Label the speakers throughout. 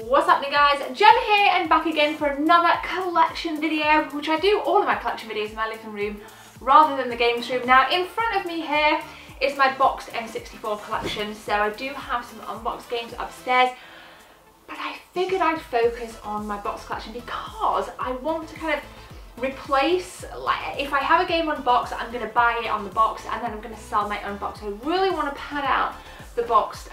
Speaker 1: What's happening, guys? Jem here and back again for another collection video, which I do all of my collection videos in my living room rather than the games room. Now in front of me here is my boxed N64 collection, so I do have some unboxed games upstairs, but I figured I'd focus on my box collection because I want to kind of replace, like, if I have a game unboxed, I'm going to buy it on the box and then I'm going to sell my unboxed. I really want to pad out the boxed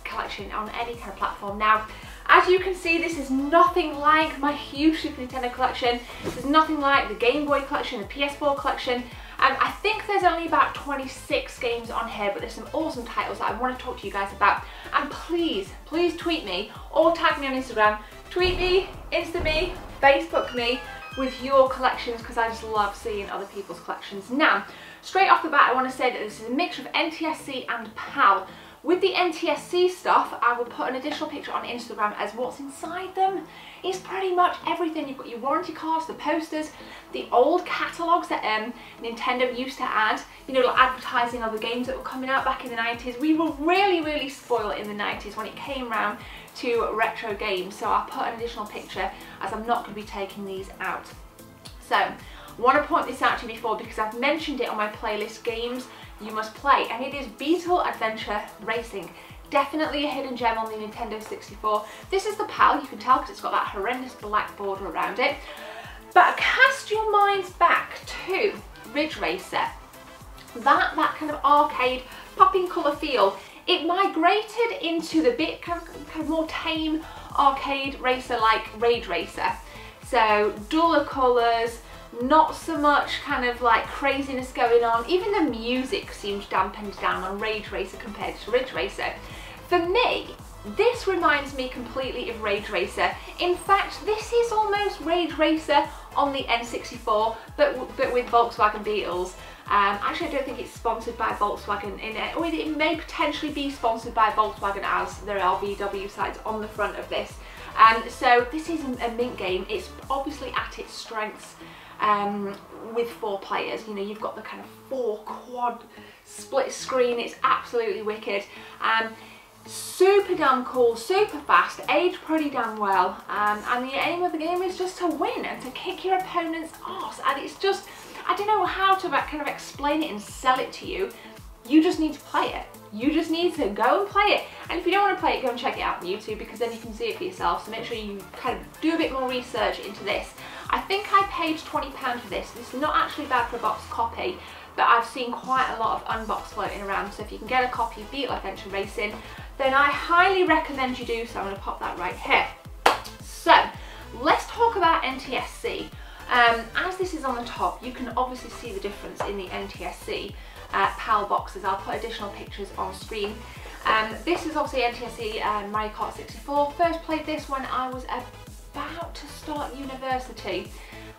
Speaker 1: collection on any kind of platform. Now, as you can see, this is nothing like my huge Super Nintendo collection. This is nothing like the Game Boy collection, the PS4 collection. I think there's only about 26 games on here, but there's some awesome titles that I want to talk to you guys about. And please, please tweet me or tag me on Instagram. Tweet me, Insta me, Facebook me with your collections, because I just love seeing other people's collections. Now, straight off the bat, I want to say that this is a mixture of NTSC and PAL. With the NTSC stuff, I will put an additional picture on Instagram as what's inside them is pretty much everything. You've got your warranty cards, the posters, the old catalogues that Nintendo used to add, you know, like advertising other games that were coming out back in the 90s. We were really spoiled in the 90s when it came around to retro games, so I'll put an additional picture as I'm not going to be taking these out. So, I want to point this out to you before because I've mentioned it on my playlist, Games You Must Play, and it is Beetle Adventure Racing. Definitely a hidden gem on the Nintendo 64. This is the PAL, you can tell because it's got that horrendous black border around it. But cast your minds back to Ridge Racer. That kind of arcade, popping colour feel. It migrated into the bit kind of more tame arcade racer like Rage Racer. So duller colours, not so much kind of like craziness going on. Even the music seemed dampened down on Rage Racer compared to Ridge Racer. For me, this reminds me completely of Rage Racer. In fact, this is almost Rage Racer on the N64, but with Volkswagen Beetles. Actually, I don't think it's sponsored by Volkswagen in it, or it may potentially be sponsored by Volkswagen as there are VW sites on the front of this. So this is a mint game. It's obviously at its strengths with 4 players. You know, you've got the kind of 4 quad split screen. It's absolutely wicked. Super damn cool, super fast, aged pretty damn well, and the aim of the game is just to win and to kick your opponent's arse. And it's just, I don't know how to kind of explain it and sell it to you. You just need to play it. You just need to go and play it. And if you don't want to play it, go and check it out on YouTube, because then you can see it for yourself. So make sure you kind of do a bit more research into this. I think I paid £20 for this. This is not actually bad for a box copy, but I've seen quite a lot of unboxed floating around. So if you can get a copy of Beetle Adventure Racing, then I highly recommend you do so. I'm going to pop that right here. So let's talk about NTSC. As this is on the top, you can obviously see the difference in the NTSC PAL boxes. I'll put additional pictures on screen. This is obviously NTSC Mario Kart 64. First played this when I was about to start university.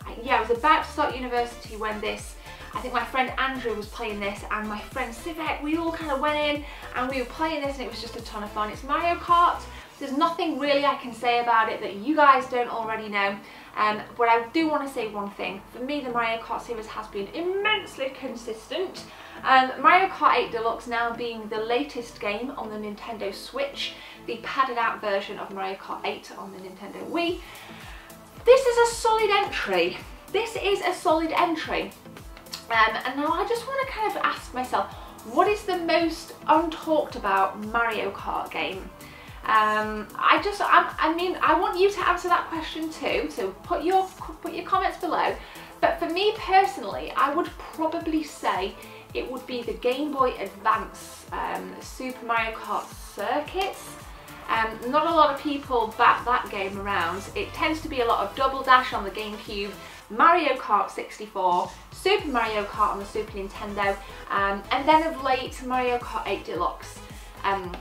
Speaker 1: I was about to start university when this, I think my friend Andrew was playing this, and my friend Sivek, we all kind of went in and we were playing this, and it was just a ton of fun. It's Mario Kart. There's nothing really I can say about it that you guys don't already know. But I do want to say one thing. For me, the Mario Kart series has been immensely consistent. Mario Kart 8 Deluxe now being the latest game on the Nintendo Switch, the padded out version of Mario Kart 8 on the Nintendo Wii. This is a solid entry. This is a solid entry. And now I just want to kind of ask myself, what is the most untalked about Mario Kart game? I mean, I want you to answer that question too, so put your comments below. But for me personally, I would probably say it would be the Game Boy Advance Super Mario Kart Circuits. Not a lot of people bat that game around. It tends to be a lot of Double Dash on the GameCube, Mario Kart 64, Super Mario Kart on the Super Nintendo, and then of late Mario Kart 8 Deluxe.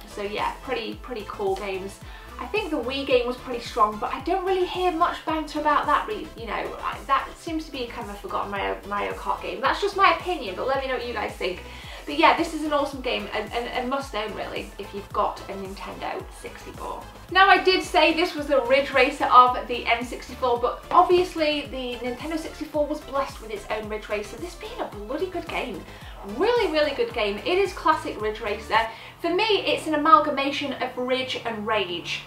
Speaker 1: So yeah, pretty cool games. I think the Wii game was pretty strong, but I don't really hear much banter about that. You know, that seems to be kind of a forgotten Mario Kart game. That's just my opinion, but let me know what you guys think. But yeah, this is an awesome game and must own really if you've got a Nintendo 64. Now, I did say this was the Ridge Racer of the N64, but obviously the Nintendo 64 was blessed with its own Ridge Racer. This being a bloody good game. Really good game. It is classic Ridge Racer. For me, it's an amalgamation of Ridge and Rage.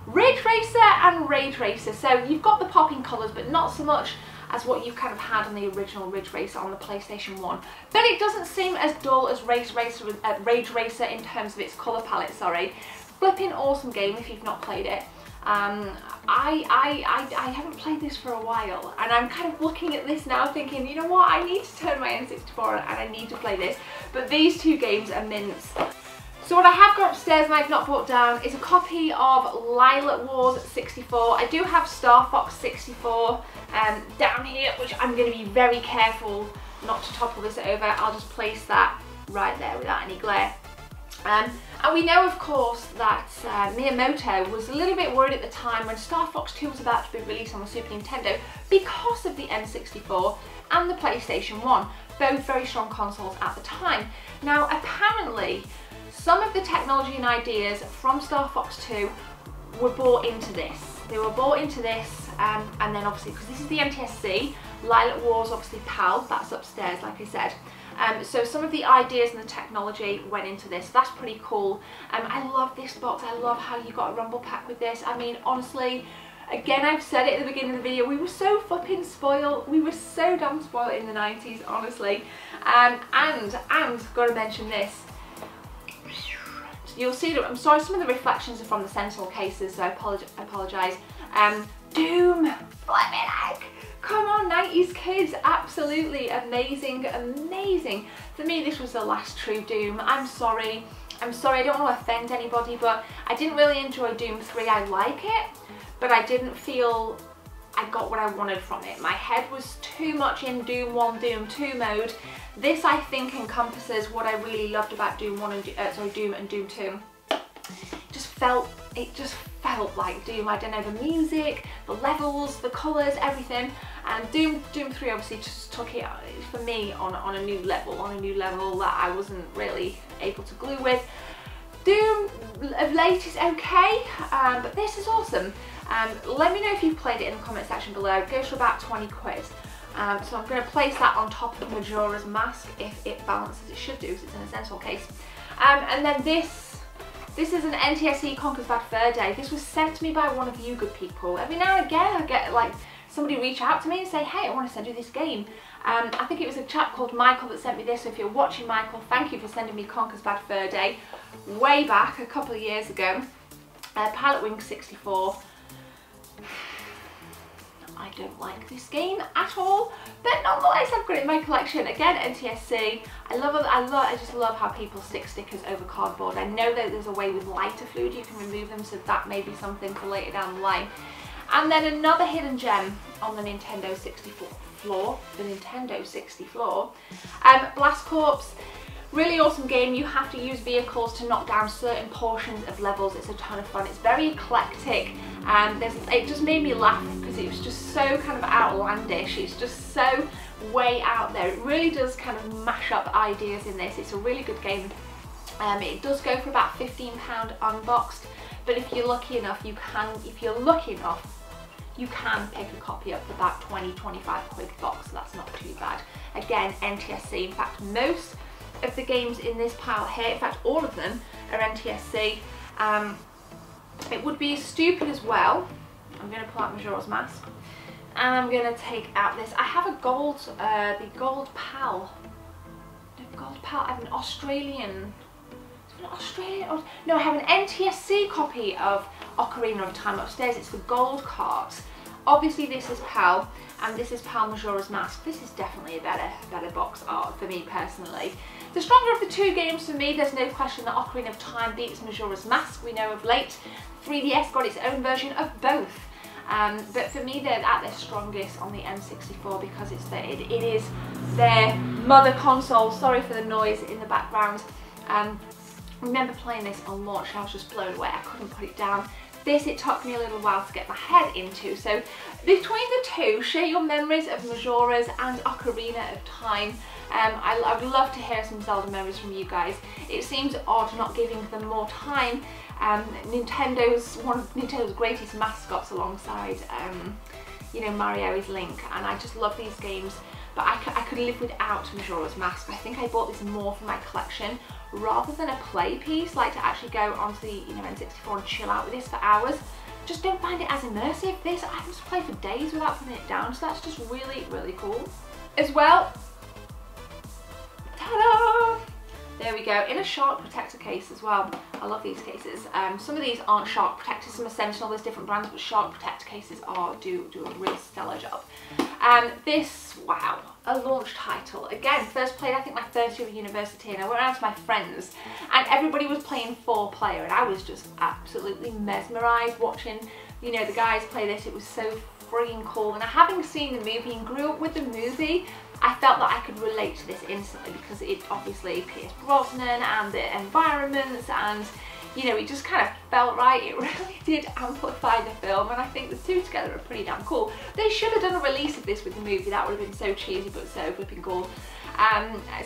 Speaker 1: Ridge Racer and Rage Racer. So you've got the popping colours, but not so much as what you kind of had on the original Ridge Racer on the PlayStation 1. But it doesn't seem as dull as Rage Racer in terms of its colour palette, sorry. Flipping awesome game if you've not played it. I haven't played this for a while, and I'm kind of looking at this now thinking, you know what, I need to turn my N64 on and I need to play this. But these two games are mints. So what I have got upstairs and I've not brought down is a copy of Lilac Wars 64. I do have Starfox 64 down here, which I'm going to be very careful not to topple this over. I'll just place that right there without any glare. And we know, of course, that Miyamoto was a little bit worried at the time when Star Fox 2 was about to be released on the Super Nintendo because of the N64 and the PlayStation 1, both very strong consoles at the time. Now, apparently, some of the technology and ideas from Star Fox 2 were brought into this. They were brought into this, and then obviously, because this is the NTSC, Lilac Wars obviously PAL, that's upstairs, like I said. So some of the ideas and the technology went into this. That's pretty cool. I love this box. I love how you got a rumble pack with this. I mean, honestly, again, I've said it at the beginning of the video, we were so flipping spoiled. We were so damn spoiled in the 90s, honestly. And got to mention this. You'll see that, I'm sorry, some of the reflections are from the Sentinel cases, so I apologise. Doom, flipping heck. Come on, 90s kids, absolutely amazing, amazing. For me, this was the last true Doom. I'm sorry, I don't want to offend anybody, but I didn't really enjoy Doom 3. I like it, but I didn't feel I got what I wanted from it. My head was too much in Doom 1, Doom 2 mode. This, I think, encompasses what I really loved about Doom 1 and Doom and Doom 2. It just felt like Doom. I don't know, the music, the levels, the colours, everything. And Doom 3 obviously just took it, for me, on a new level, that I wasn't really able to glue with. Doom of late is okay, but this is awesome. Let me know if you've played it in the comment section below. It goes for about 20 quid. So I'm going to place that on top of Majora's Mask if it balances. It should do, because it's in a Sentinel case. And then this is an NTSC Conkers Bad Fur Day. This was sent to me by one of you good people. Every now and again I get like somebody reach out to me and say, hey, I want to send you this game. I think it was a chap called Michael that sent me this, so if you're watching, Michael, thank you for sending me Conkers Bad Fur Day way back a couple of years ago. Pilot Wing 64. I don't like this game at all, but nonetheless I've got it in my collection. Again, NTSC. I just love how people stick stickers over cardboard. I know that there's a way with lighter fluid you can remove them, so that may be something for later down the line. And then another hidden gem on the Nintendo 64 floor, Blast Corps. Really awesome game. You have to use vehicles to knock down certain portions of levels. It's a ton of fun. It's very eclectic. It just made me laugh because it was just so kind of outlandish. It's just so way out there. It really does kind of mash up ideas in this. It's a really good game. It does go for about £15 unboxed, but if you're lucky enough, you can pick a copy up for about 20-25 quid box. So that's not too bad. Again, NTSC. In fact, most of the games in this pile here, in fact all of them, are NTSC. It would be stupid as well. I'm going to pull out Majora's Mask and I'm going to take out this. I have a gold, the gold PAL. No, gold PAL. I have an Australian. No, I have an NTSC copy of Ocarina of Time upstairs. It's the gold cards. Obviously this is PAL and this is PAL Majora's Mask. This is definitely a better box art for me personally. The stronger of the two games for me, there's no question that Ocarina of Time beats Majora's Mask. We know of late 3DS got its own version of both. But for me, they're at their strongest on the N64 because it is their mother console. Sorry for the noise in the background. I remember playing this on launch and I was just blown away. I couldn't put it down. This, it took me a little while to get my head into. So between the two, share your memories of Majora's and Ocarina of Time. I would love to hear some Zelda memories from you guys. It seems odd not giving them more time. Nintendo's one of Nintendo's greatest mascots alongside, you know, Mario is Link, and I just love these games. But I could live without Majora's Mask. I think I bought this more for my collection rather than a play piece, like to actually go onto the N64 and chill out with this for hours. just don't find it as immersive. This, I can just play for days without putting it down, so that's just really, really cool. As well, ta-da! There we go, in a shark protector case as well. I love these cases. Some of these aren't shark protectors, some are Sentinel, there's different brands, but shark protector cases do a really stellar job. This, wow, a launch title. Again, first played I think my first year of university, and I went around to my friends and everybody was playing 4-player, and I was just absolutely mesmerised watching, you know, the guys play this. It was so freaking cool, and having seen the movie and grew up with the movie, I felt that I could relate to this instantly because it obviously Pierce Brosnan and the environments, and you know, it just kind of felt right. It really did amplify the film, and I think the two together are pretty damn cool. They should have done a release of this with the movie. That would have been so cheesy but so flipping cool.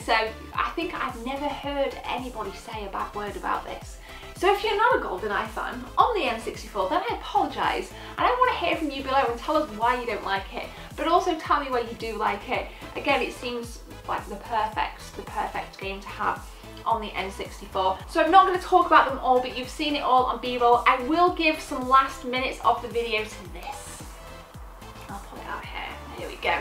Speaker 1: So I think I've never heard anybody say a bad word about this. So if you're not a GoldenEye fan on the N64, then I apologise, and I want to hear from you below and tell us why you don't like it, but also tell me why you do like it. Again, it seems like the perfect game to have on the N64. So I'm not going to talk about them all, but you've seen it all on B-roll. I will give some last minutes of the video to this. I'll pull it out here. Here we go.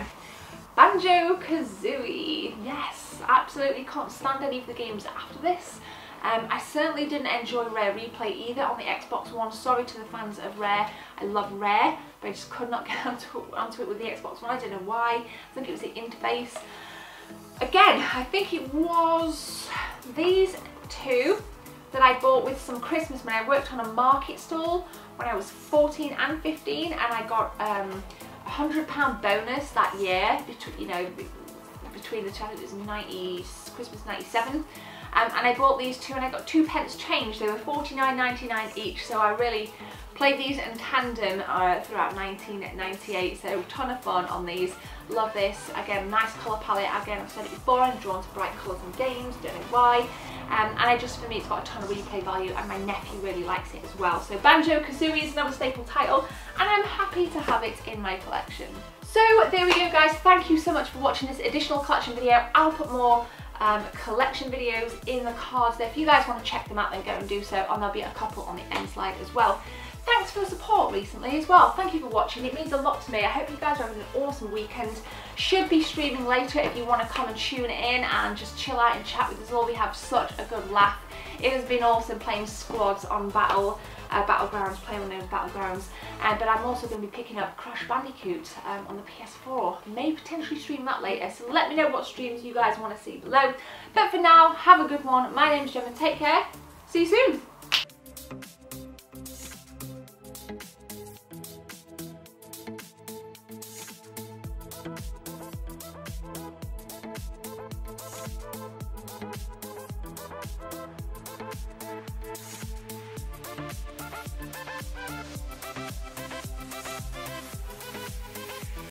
Speaker 1: Banjo Kazooie. Yes, absolutely can't stand any of the games after this. I certainly didn't enjoy Rare Replay either on the Xbox One. Sorry to the fans of Rare. I love Rare, but I just could not get onto it with the Xbox One. I don't know why. I think it was the interface. Again, I think it was these two that I bought with some Christmas money. I worked on a market stall when I was 14 and 15, and I got £100 bonus that year between the two. It was Christmas 97. And I bought these two and I got 2 pence change. They were $49.99 each, so I really played these in tandem throughout 1998, so ton of fun on these. Love this. Again, nice colour palette. Again, I've said it before, I'm drawn to bright colours in games, don't know why. And for me, it's got a ton of replay value, and my nephew really likes it as well. So Banjo Kazooie is another staple title, and I'm happy to have it in my collection. So there we go, guys. Thank you so much for watching this additional collection video. I'll put more collection videos in the cards there. If you guys want to check them out, then go and do so, and there'll be a couple on the end slide as well. Thanks for the support recently as well. Thank you for watching. It means a lot to me. I hope you guys are having an awesome weekend. Should be streaming later if you want to come and tune in and just chill out and chat with us all. We have such a good laugh. It has been awesome playing squads on Battlegrounds, playing on those Battlegrounds. But I'm also going to be picking up Crash Bandicoot on the PS4. May potentially stream that later, so let me know what streams you guys want to see below. But for now, have a good one. My name's Gemma. Take care. See you soon.